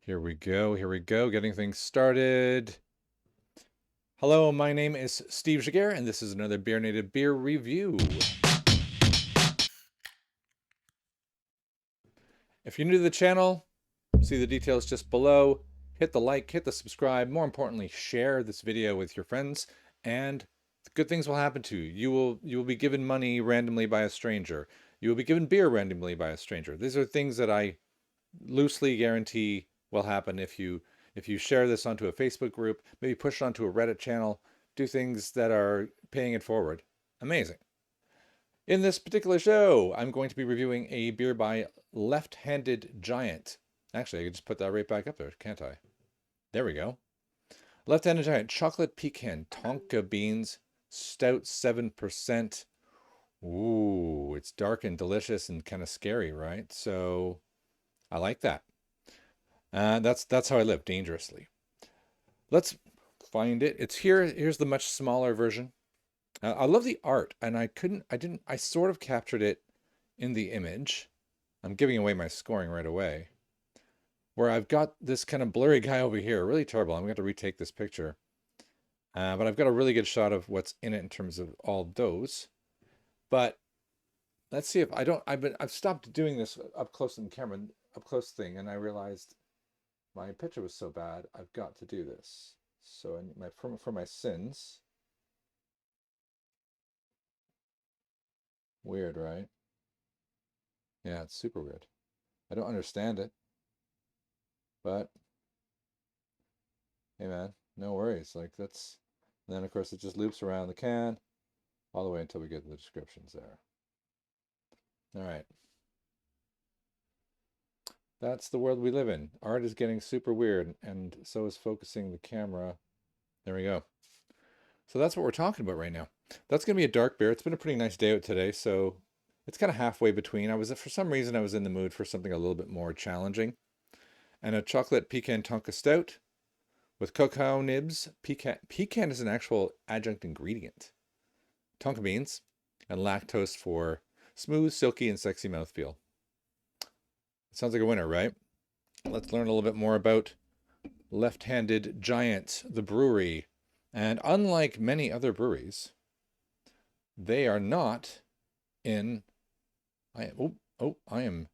Here we go, getting things started. Hello, my name is Steve Jaguar, and this is another BeerNative beer review. If you're new to the channel, see the details just below. Hit the like, hit the subscribe. More importantly, share this video with your friends, and good things will happen to you. You will be given money randomly by a stranger. You will be given beer randomly by a stranger. These are things that I loosely guarantee will happen if you share this onto a Facebook group, maybe push it onto a Reddit channel, do things that are paying it forward. Amazing. In this particular show, I'm going to be reviewing a beer by Left-Handed Giant. Actually, I could just put that right back up there, can't I? There we go. Left-Handed Giant Chocolate Pecan Tonka Beans Stout 7%. Ooh, it's dark and delicious and kind of scary, right? So I like that. That's how I live, dangerously. Let's find it. It's here. Here's the much smaller version. I love the art, and I sort of captured it in the image. I'm giving away my scoring right away. Where I've got this kind of blurry guy over here, really terrible. I'm going to retake this picture. But I've got a really good shot of what's in it in terms of all those. But let's see if I've stopped doing this up close in the camera, up close thing, and I realized my picture was so bad, I've got to do this. So for my sins. Weird, right? Yeah, it's super weird. I don't understand it. But hey man, no worries. Like that's and then of course it just loops around the can all the way until we get to the descriptions there. All right. That's the world we live in. Art is getting super weird, and so is focusing the camera. There we go. So that's what we're talking about right now. That's going to be a dark beer. It's been a pretty nice day out today, so it's kind of halfway between. For some reason, I was in the mood for something a little bit more challenging. And a chocolate pecan Tonka Stout with cacao nibs. Pecan is an actual adjunct ingredient. Tonka beans and lactose for smooth, silky, and sexy mouthfeel. Sounds like a winner, right? Let's learn a little bit more about Left-Handed Giant, the brewery. And unlike many other breweries, they are not in... I am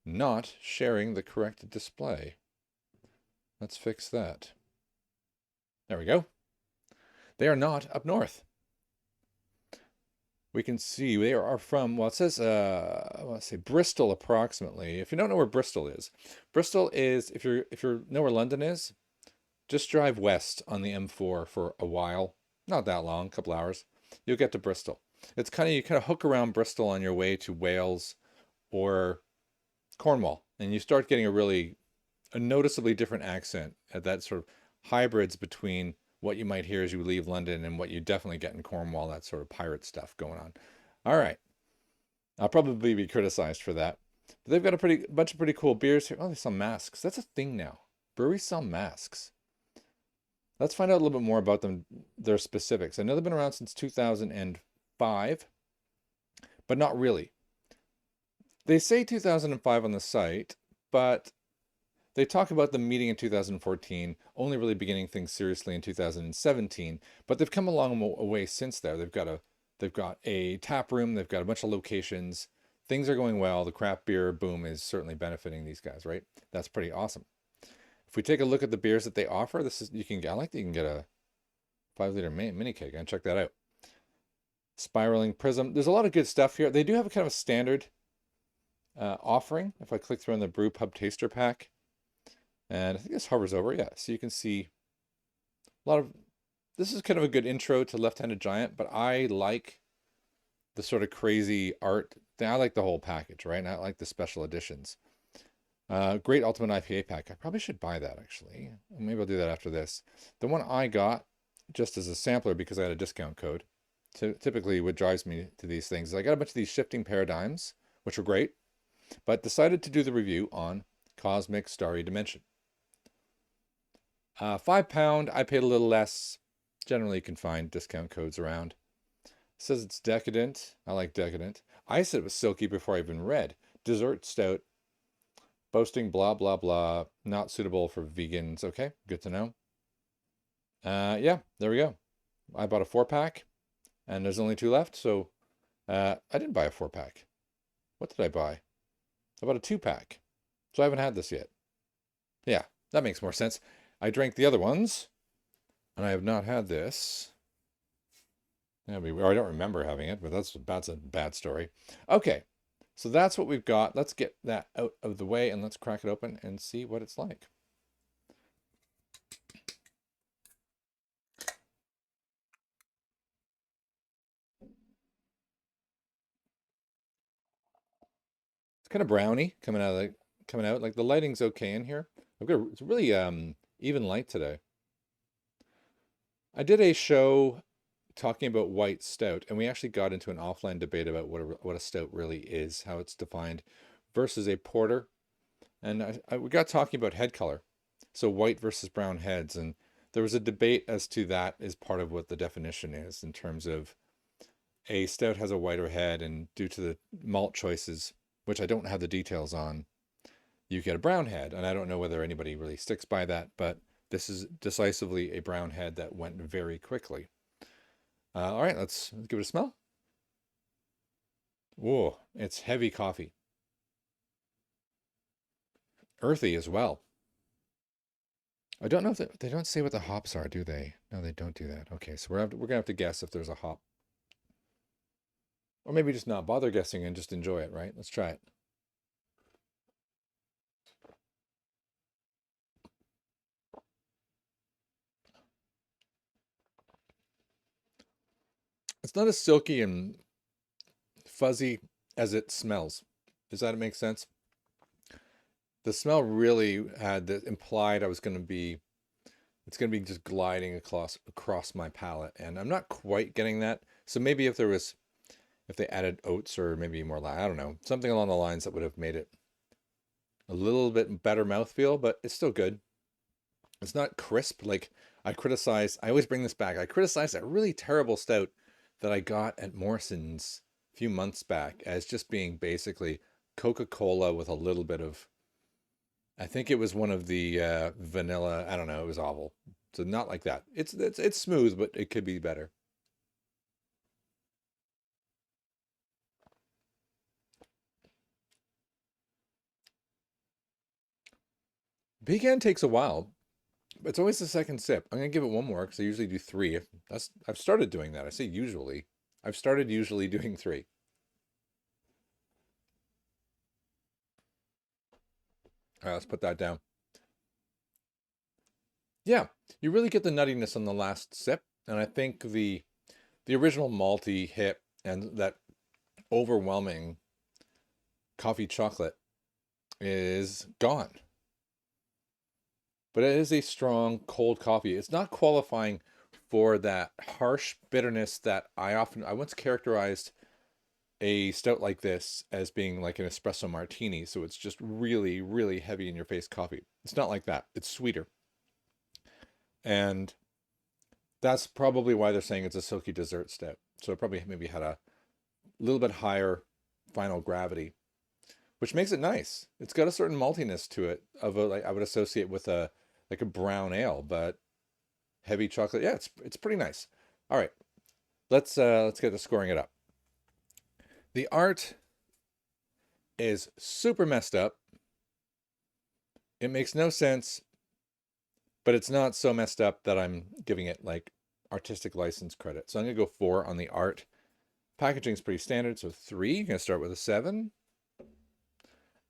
not sharing the correct display. Let's fix that. There we go. They are not up north. We can see they are from, well, it says, let's say Bristol approximately. If you don't know where Bristol is if you know where London is, just drive west on the M4 for a while, not that long, a couple hours. You'll get to Bristol. It's you kind of hook around Bristol on your way to Wales or Cornwall, and you start getting a noticeably different accent at that sort of hybrids between what you might hear as you leave London and what you definitely get in Cornwall, that sort of pirate stuff going on. All right. I'll probably be criticized for that. But they've got a bunch of pretty cool beers here. Oh, they sell masks. That's a thing now. Breweries sell masks. Let's find out a little bit more about them, their specifics. I know they've been around since 2005, but not really. They say 2005 on the site, but they talk about them meeting in 2014, only really beginning things seriously in 2017, but they've come a long way since there. They've got a tap room, they've got a bunch of locations. Things are going well. The craft beer boom is certainly benefiting these guys, right? That's pretty awesome. If we take a look at the beers that they offer, I like that you can get a 5-liter mini keg. And check that out. Spiraling Prism. There's a lot of good stuff here. They do have a kind of a standard offering. If I click through on the Brew Pub Taster Pack, and I think this hovers over, yeah. So you can see a lot of, this is kind of a good intro to Left-Handed Giant, but I like the sort of crazy art thing. I like the whole package, right? And I like the special editions. Great Ultimate IPA pack. I probably should buy that, actually. Maybe I'll do that after this. The one I got, just as a sampler because I had a discount code, typically what drives me to these things is I got a bunch of these shifting paradigms, which were great, but decided to do the review on Cosmic Starry Dimension. £5. I paid a little less. Generally, you can find discount codes around. It says it's decadent. I like decadent. I said it was silky before I even read. Dessert stout. Boasting blah blah blah, not suitable for vegans. Okay, good to know. Yeah, there we go. I bought a 4-pack, and there's only 2 left. So I didn't buy a 4-pack. What did I buy? I bought a 2-pack. So I haven't had this yet. Yeah, that makes more sense. I drank the other ones, and I have not had this. Yeah, I don't remember having it, but that's a bad story. Okay, so that's what we've got. Let's get that out of the way and let's crack it open and see what it's like. It's kind of browny coming out. Like the lighting's okay in here. It's really even light today. I did a show talking about white stout, and we actually got into an offline debate about what a stout really is, how it's defined versus a porter. And we got talking about head color, so white versus brown heads, and there was a debate as to that as part of what the definition is in terms of a stout has a whiter head, and due to the malt choices, which I don't have the details on, you get a brown head. And I don't know whether anybody really sticks by that, but this is decisively a brown head that went very quickly. All right, let's give it a smell. Whoa, it's heavy coffee. Earthy as well. I don't know if they don't say what the hops are, do they? No, they don't do that. Okay, so we're gonna have to guess if there's a hop, or maybe just not bother guessing and just enjoy it. Right? Let's try it. It's not as silky and fuzzy as it smells. Does that make sense? The smell really had the implied it's going to be just gliding across my palate, and I'm not quite getting that. So maybe if they added oats or maybe more, I don't know, something along the lines that would have made it a little bit better mouthfeel, but it's still good. It's not crisp. Like I always bring this back. I criticize that really terrible stout that I got at Morrison's a few months back as just being basically Coca-Cola with a little bit of, I think it was one of the vanilla. I don't know. It was awful. So not like that. It's smooth, but it could be better. Pecan takes a while, but it's always the second sip. I'm gonna give it one more because I usually do 3. I've started doing that. I say usually. I've started usually doing 3. All right, let's put that down. Yeah, you really get the nuttiness on the last sip, and I think the original malty hit and that overwhelming coffee chocolate is gone. But it is a strong cold coffee. It's not qualifying for that harsh bitterness that I once characterized a stout like this as being like an espresso martini. So it's just really, really heavy in your face coffee. It's not like that. It's sweeter. And that's probably why they're saying it's a silky dessert stout. So it probably maybe had a little bit higher final gravity, which makes it nice. It's got a certain maltiness to it like I would associate with a brown ale, but heavy chocolate. Yeah, it's pretty nice. All right, let's get to scoring it up. The art is super messed up. It makes no sense, but it's not so messed up that I'm giving it like artistic license credit. So I'm gonna go 4 on the art. Packaging is pretty standard, so 3. I'm gonna start with a 7.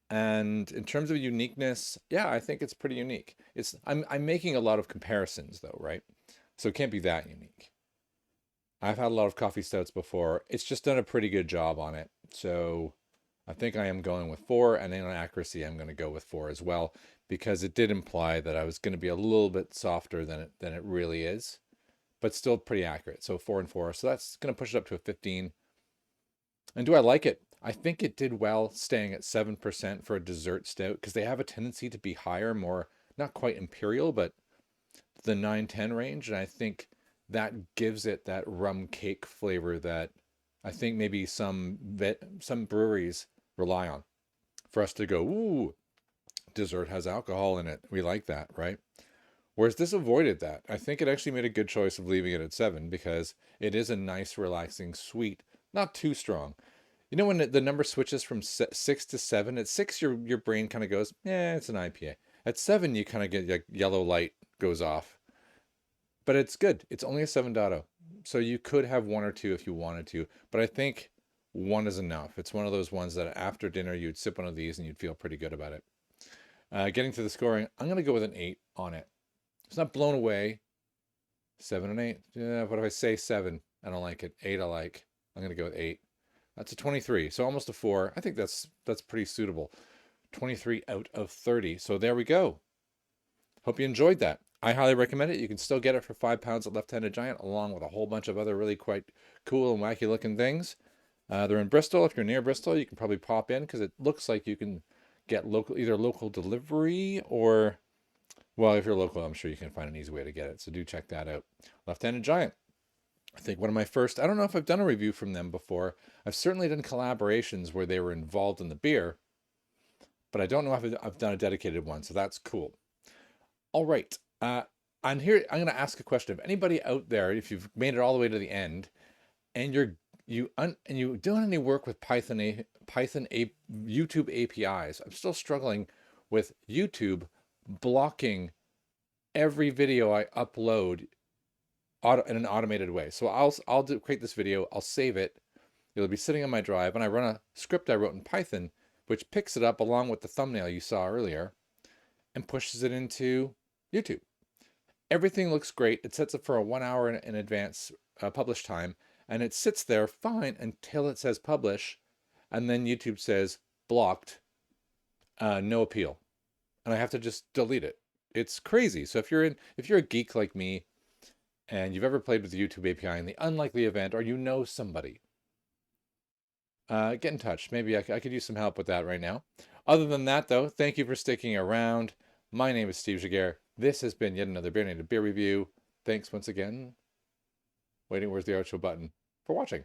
And in terms of uniqueness, yeah, I think it's pretty unique. I'm making a lot of comparisons though, right? So it can't be that unique. I've had a lot of coffee stouts before. It's just done a pretty good job on it. So I think I am going with 4, and then on accuracy, I'm going to go with 4 as well, because it did imply that I was going to be a little bit softer than it really is, but still pretty accurate. So 4 and 4. So that's going to push it up to a 15. And do I like it? I think it did well staying at 7% for a dessert stout, because they have a tendency to be higher, more, not quite imperial, but the 9-10 range. And I think that gives it that rum cake flavor that I think maybe some breweries rely on for us to go, ooh, Dessert has alcohol in it. We like that, right? Whereas this avoided that. I think it actually made a good choice of leaving it at 7 because it is a nice, relaxing, sweet, not too strong. You know, when the number switches from 6 to 7, at 6, your brain kind of goes, yeah, it's an IPA. At 7, you kind of get like yellow light goes off. But it's good. It's only a 7.0. So you could have one or two if you wanted to. But I think one is enough. It's one of those ones that after dinner, you'd sip one of these and you'd feel pretty good about it. Getting to the scoring, I'm going to go with an 8 on it. It's not blown away. 7 and 8. Yeah, what if I say 7? I don't like it. 8 I like. I'm going to go with 8. That's a 23. So almost a 4. I think that's pretty suitable. 23 out of 30. So there we go. Hope you enjoyed that. I highly recommend it. You can still get it for £5 at Left-Handed Giant, along with a whole bunch of other really quite cool and wacky looking things. They're in Bristol. If you're near Bristol, you can probably pop in because it looks like you can get either local delivery or, well, if you're local, I'm sure you can find an easy way to get it. So do check that out. Left-Handed Giant. I think one of my first, I don't know if I've done a review from them before. I've certainly done collaborations where they were involved in the beer, but I don't know if I've done a dedicated one. So that's cool. All right. I'm going to ask a question. If anybody out there, if you've made it all the way to the end and you doing any work with YouTube APIs, I'm still struggling with YouTube blocking every video I upload in an automated way. So I'll create this video, I'll save it. It'll be sitting on my drive, and I run a script I wrote in Python, which picks it up along with the thumbnail you saw earlier and pushes it into YouTube. Everything looks great. It sets up for a 1 hour in advance publish time, and it sits there fine until it says publish, and then YouTube says blocked, no appeal, and I have to just delete it. It's crazy. So if you're a geek like me, and you've ever played with the YouTube API in the unlikely event, or you know somebody, get in touch. Maybe I could use some help with that right now. Other than that, though, thank you for sticking around. My name is Steve Jaguar. This has been yet another BeerNative beer review. Thanks once again. Waiting, where's the outro button? For watching.